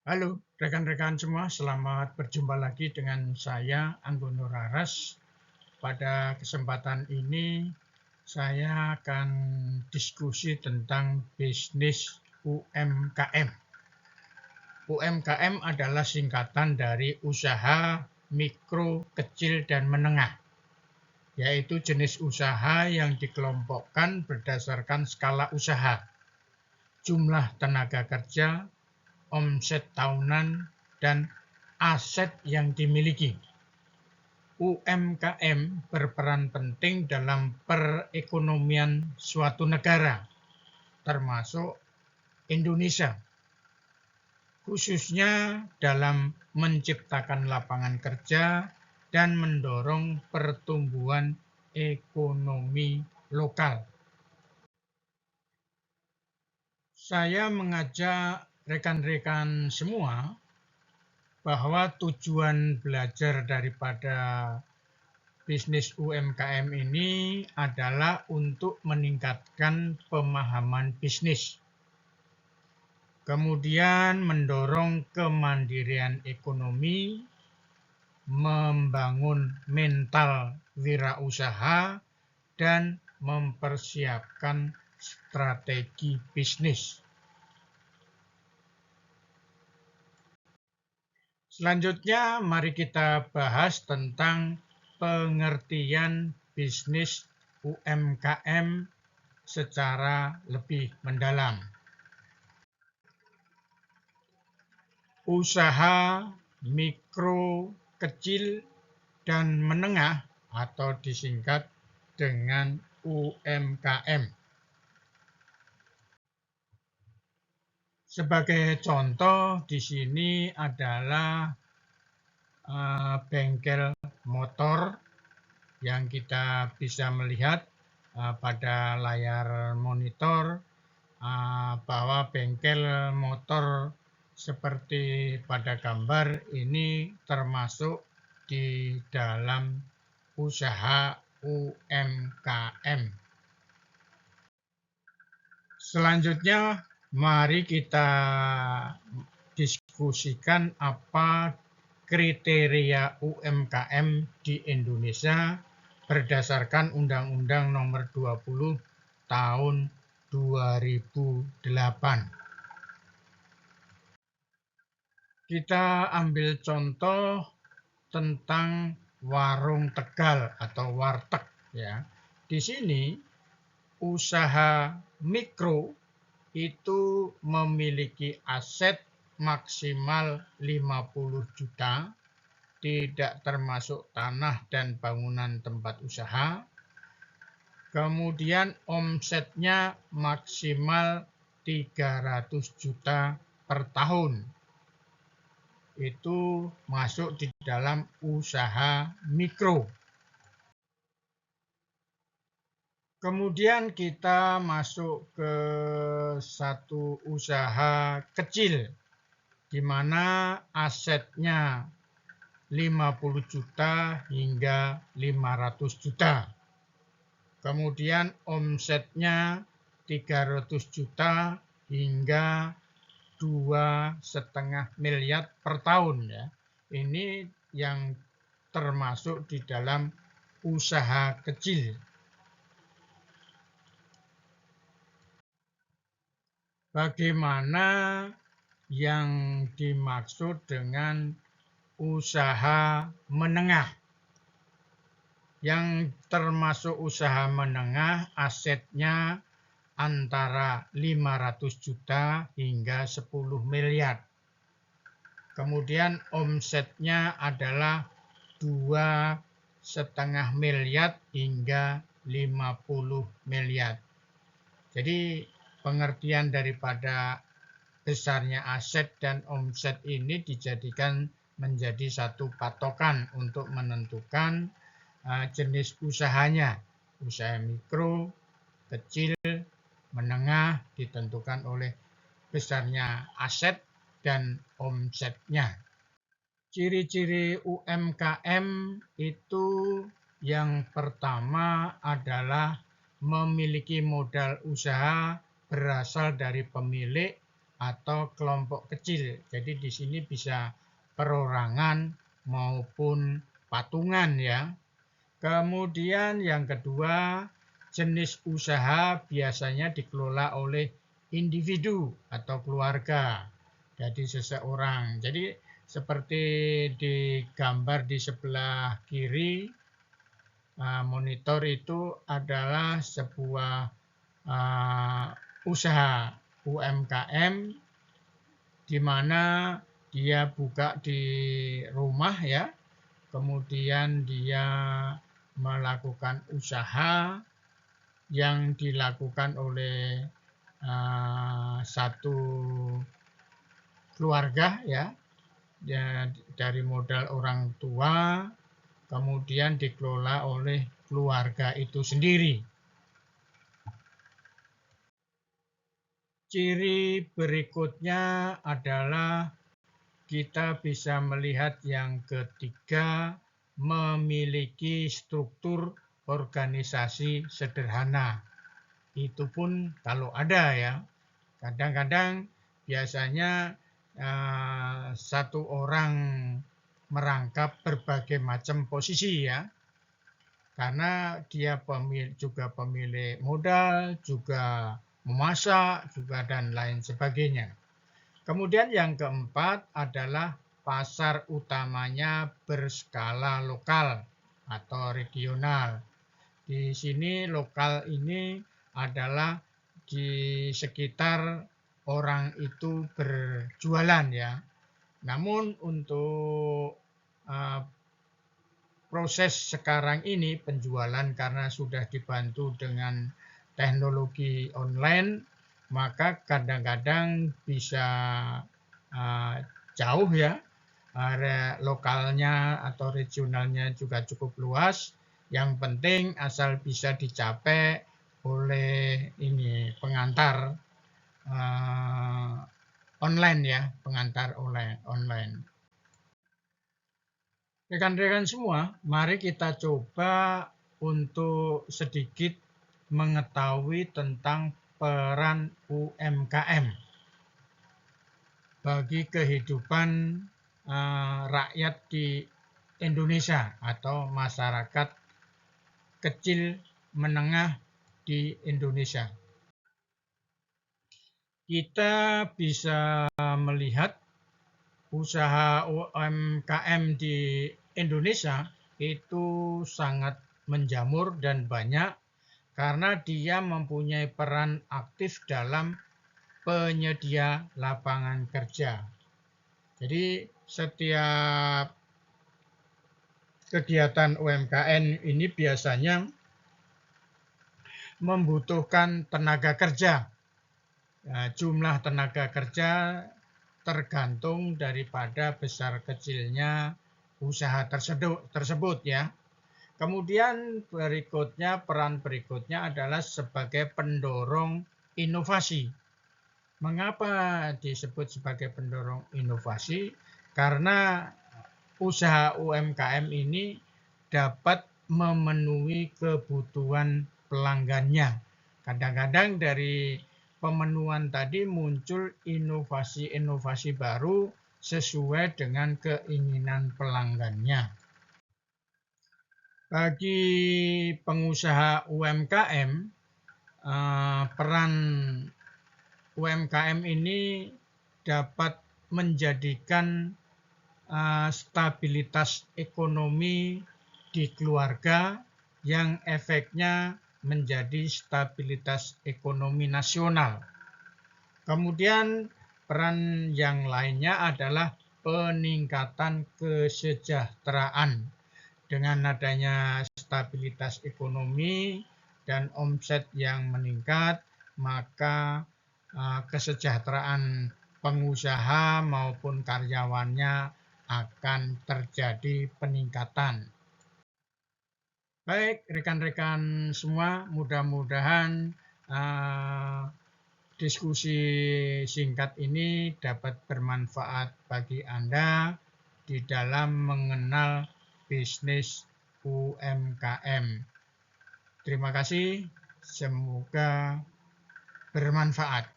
Halo rekan-rekan semua, selamat berjumpa lagi dengan saya Anggono Raras. Pada kesempatan ini saya akan diskusi tentang bisnis UMKM. UMKM adalah singkatan dari usaha mikro, kecil, dan menengah, yaitu jenis usaha yang dikelompokkan berdasarkan skala usaha, jumlah tenaga kerja, omset tahunan, dan aset yang dimiliki. UMKM berperan penting dalam perekonomian suatu negara, termasuk Indonesia, khususnya dalam menciptakan lapangan kerja dan mendorong pertumbuhan ekonomi lokal. Saya mengajak rekan-rekan semua bahwa tujuan belajar daripada bisnis UMKM ini adalah untuk meningkatkan pemahaman bisnis, kemudian mendorong kemandirian ekonomi, membangun mental wirausaha, dan mempersiapkan strategi bisnis. Selanjutnya, mari kita bahas tentang pengertian bisnis UMKM secara lebih mendalam. Usaha mikro, kecil, dan menengah atau disingkat dengan UMKM. Sebagai contoh di sini adalah bengkel motor yang kita bisa melihat pada layar monitor bahwa bengkel motor seperti pada gambar ini termasuk di dalam usaha UMKM. Selanjutnya, mari kita diskusikan apa kriteria UMKM di Indonesia berdasarkan Undang-Undang Nomor 20 Tahun 2008. Kita ambil contoh tentang warung Tegal atau warteg ya. Di sini usaha mikro itu memiliki aset maksimal 50 juta, tidak termasuk tanah dan bangunan tempat usaha. Kemudian omsetnya maksimal 300 juta per tahun. Itu masuk di dalam usaha mikro. Kemudian kita masuk ke satu usaha kecil, di mana asetnya 50 juta hingga 500 juta. Kemudian omsetnya 300 juta hingga 2,5 miliar per tahun ya. Ini yang termasuk di dalam usaha kecil. Bagaimana yang dimaksud dengan usaha menengah? Yang termasuk usaha menengah asetnya antara 500 juta hingga 10 miliar. Kemudian omsetnya adalah 2,5 miliar hingga 50 miliar. Jadi pengertian daripada besarnya aset dan omset ini dijadikan menjadi satu patokan untuk menentukan jenis usahanya. Usaha mikro, kecil, menengah ditentukan oleh besarnya aset dan omsetnya. Ciri-ciri UMKM itu yang pertama adalah memiliki modal usaha berasal dari pemilik atau kelompok kecil. Jadi di sini bisa perorangan maupun patungan ya. Kemudian yang kedua, jenis usaha biasanya dikelola oleh individu atau keluarga. Jadi seseorang. Jadi seperti di gambar di sebelah kiri, monitor itu adalah sebuah usaha UMKM di mana dia buka di rumah ya, kemudian dia melakukan usaha yang dilakukan oleh satu keluarga ya, dari modal orang tua, kemudian dikelola oleh keluarga itu sendiri. Ciri berikutnya adalah kita bisa melihat yang ketiga, memiliki struktur organisasi sederhana. Itu pun kalau ada ya. Kadang-kadang biasanya satu orang merangkap berbagai macam posisi ya. Karena dia juga pemilik modal, juga memasak, juga dan lain sebagainya. Kemudian yang keempat adalah pasar utamanya berskala lokal atau regional. Di sini lokal ini adalah di sekitar orang itu berjualan ya. Namun untuk proses sekarang ini penjualan karena sudah dibantu dengan teknologi online, maka kadang-kadang bisa jauh ya, area lokalnya atau regionalnya juga cukup luas. Yang penting asal bisa dicapai oleh ini pengantar online ya, pengantar online. Rekan-rekan semua, mari kita coba untuk sedikit mengetahui tentang peran UMKM bagi kehidupan rakyat di Indonesia atau masyarakat kecil menengah di Indonesia. Kita bisa melihat usaha UMKM di Indonesia itu sangat menjamur dan banyak karena dia mempunyai peran aktif dalam penyedia lapangan kerja. Jadi setiap kegiatan UMKM ini biasanya membutuhkan tenaga kerja. Jumlah tenaga kerja tergantung daripada besar kecilnya usaha tersebut ya. Kemudian peran berikutnya adalah sebagai pendorong inovasi. Mengapa disebut sebagai pendorong inovasi? Karena usaha UMKM ini dapat memenuhi kebutuhan pelanggannya. Kadang-kadang dari pemenuhan tadi muncul inovasi-inovasi baru sesuai dengan keinginan pelanggannya. Bagi pengusaha UMKM, peran UMKM ini dapat menjadikan stabilitas ekonomi di keluarga yang efeknya menjadi stabilitas ekonomi nasional. Kemudian peran yang lainnya adalah peningkatan kesejahteraan. Dengan adanya stabilitas ekonomi dan omset yang meningkat, maka kesejahteraan pengusaha maupun karyawannya akan terjadi peningkatan. Baik, rekan-rekan semua, mudah-mudahan diskusi singkat ini dapat bermanfaat bagi Anda di dalam mengenal bisnis UMKM. Terima kasih, semoga bermanfaat.